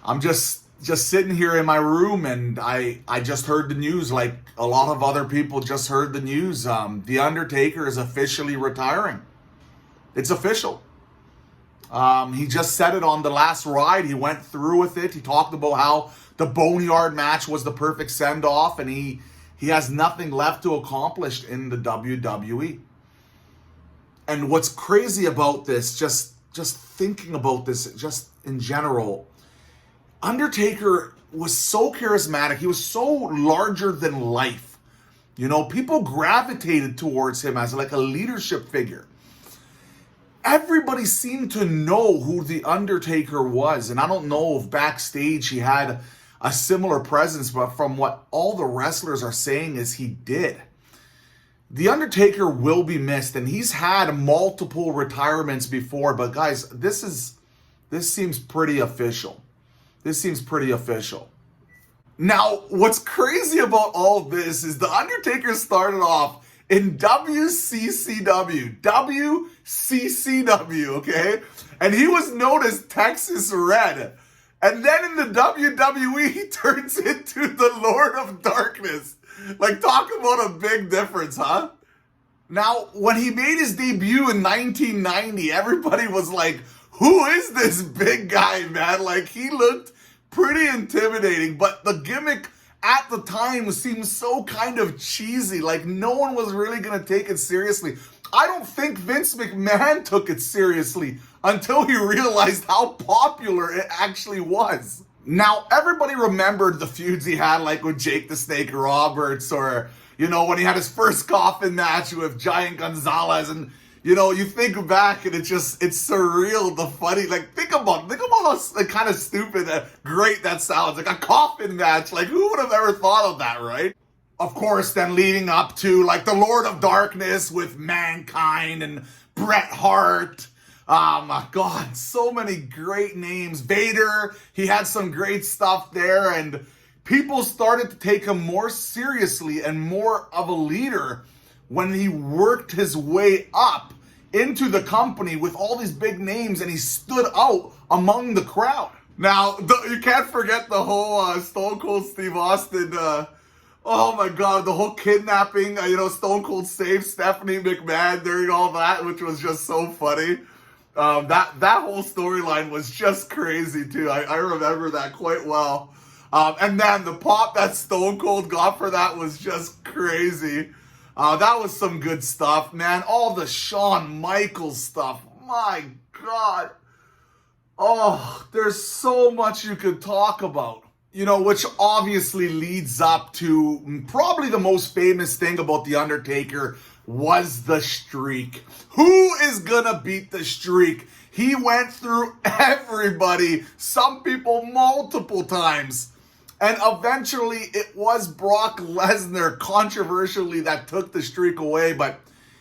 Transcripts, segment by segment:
I'm just sitting here in my room, and I just heard the news, like a lot of other people just heard the news. The Undertaker is officially retiring. It's official. He just said it on the last ride. He went through with it. He talked about how the Boneyard match was the perfect send-off, and he has nothing left to accomplish in the WWE. And what's crazy about this, just thinking about this, just in general, Undertaker was so charismatic. He was so larger than life. You know, people gravitated towards him as like a leadership figure. Everybody seemed to know who The Undertaker was. And I don't know if backstage he had a similar presence, but from what all the wrestlers are saying is he did. The Undertaker will be missed, and he's had multiple retirements before, but guys, this seems pretty official. This seems pretty official. Now, what's crazy about all this is The Undertaker started off in WCCW, okay? And he was known as Texas Red. And then in the WWE, he turns into the Lord of Darkness. Like, talk about a big difference, huh? Now, when he made his debut in 1990, everybody was like, who is this big guy, man? Like, he looked pretty intimidating, but the gimmick at the time seemed so kind of cheesy. Like, no one was really going to take it seriously. I don't think Vince McMahon took it seriously until he realized how popular it actually was. Now, everybody remembered the feuds he had, like with Jake the Snake Roberts, or, you know, when he had his first coffin match with Giant Gonzalez. And, you know, you think back and it's surreal, the funny, like, think about how like, kind of stupid, great that sounds. Like a coffin match. Like, who would have ever thought of that, right? Of course, then leading up to, like, the Lord of Darkness with Mankind and Bret Hart. Oh my God, so many great names. Vader, he had some great stuff there, and people started to take him more seriously and more of a leader when he worked his way up into the company with all these big names, and he stood out among the crowd. Now, you can't forget the whole Stone Cold Steve Austin, oh my God, the whole kidnapping, Stone Cold saved Stephanie McMahon during all that, which was just so funny. That whole storyline was just crazy too. I remember that quite well. And man, the pop that Stone Cold got for that was just crazy. That was some good stuff, man. All the Shawn Michaels stuff. My God. Oh, there's so much you could talk about. You know, which obviously leads up to probably the most famous thing about The Undertaker was the streak. Who is gonna beat the streak? He went through everybody, some people multiple times. And eventually it was Brock Lesnar, controversially, that took the streak away, but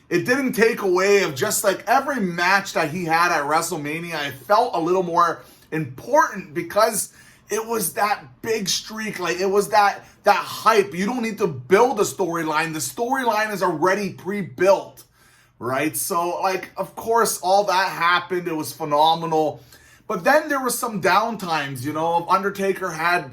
it didn't take away of just like every match that he had at WrestleMania. It felt a little more important because it was that big streak. Like, it was that hype. You don't need to build a storyline. The storyline is already pre-built, right? So, like, of course, all that happened. It was phenomenal. But then there was some downtimes, you know. Undertaker had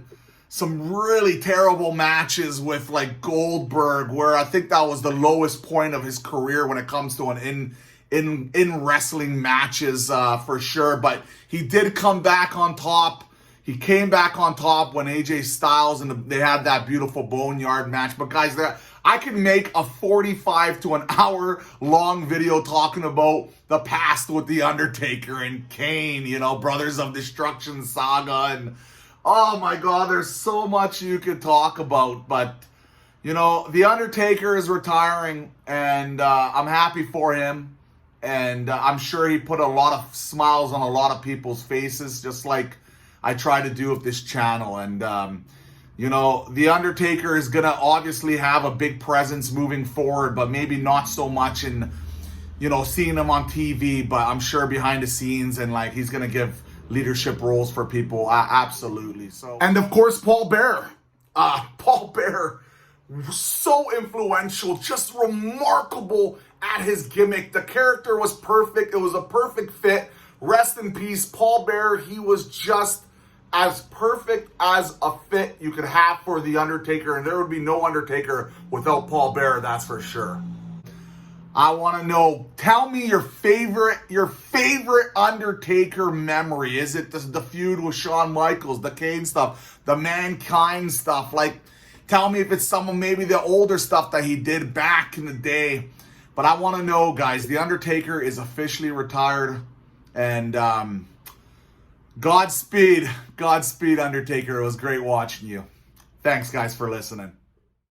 some really terrible matches with, like, Goldberg, where I think that was the lowest point of his career when it comes to an in wrestling matches, for sure. But he did come back on top. He came back on top when AJ Styles and they had that beautiful Boneyard match. But guys, I can make a 45 to an hour long video talking about the past with The Undertaker and Kane, you know, Brothers of Destruction saga. And oh my God, there's so much you could talk about. But, you know, The Undertaker is retiring, and I'm happy for him. And I'm sure he put a lot of smiles on a lot of people's faces, just like I try to do with this channel. And, you know, The Undertaker is going to obviously have a big presence moving forward, but maybe not so much in, you know, seeing him on TV, but I'm sure behind the scenes, and like he's going to give leadership roles for people. Absolutely. So, and of course, Paul Bearer. Paul Bearer, so influential, just remarkable at his gimmick. The character was perfect. It was a perfect fit. Rest in peace, Paul Bearer. He was just as perfect as a fit you could have for The Undertaker, and there would be no Undertaker without Paul Bearer, that's for sure. I want to know, tell me your favorite Undertaker memory. Is it the feud with Shawn Michaels, the Kane stuff, the Mankind stuff? Like, tell me if it's some of maybe the older stuff that he did back in the day. But I want to know, guys, The Undertaker is officially retired. And Godspeed, Undertaker. It was great watching you. Thanks, guys, for listening.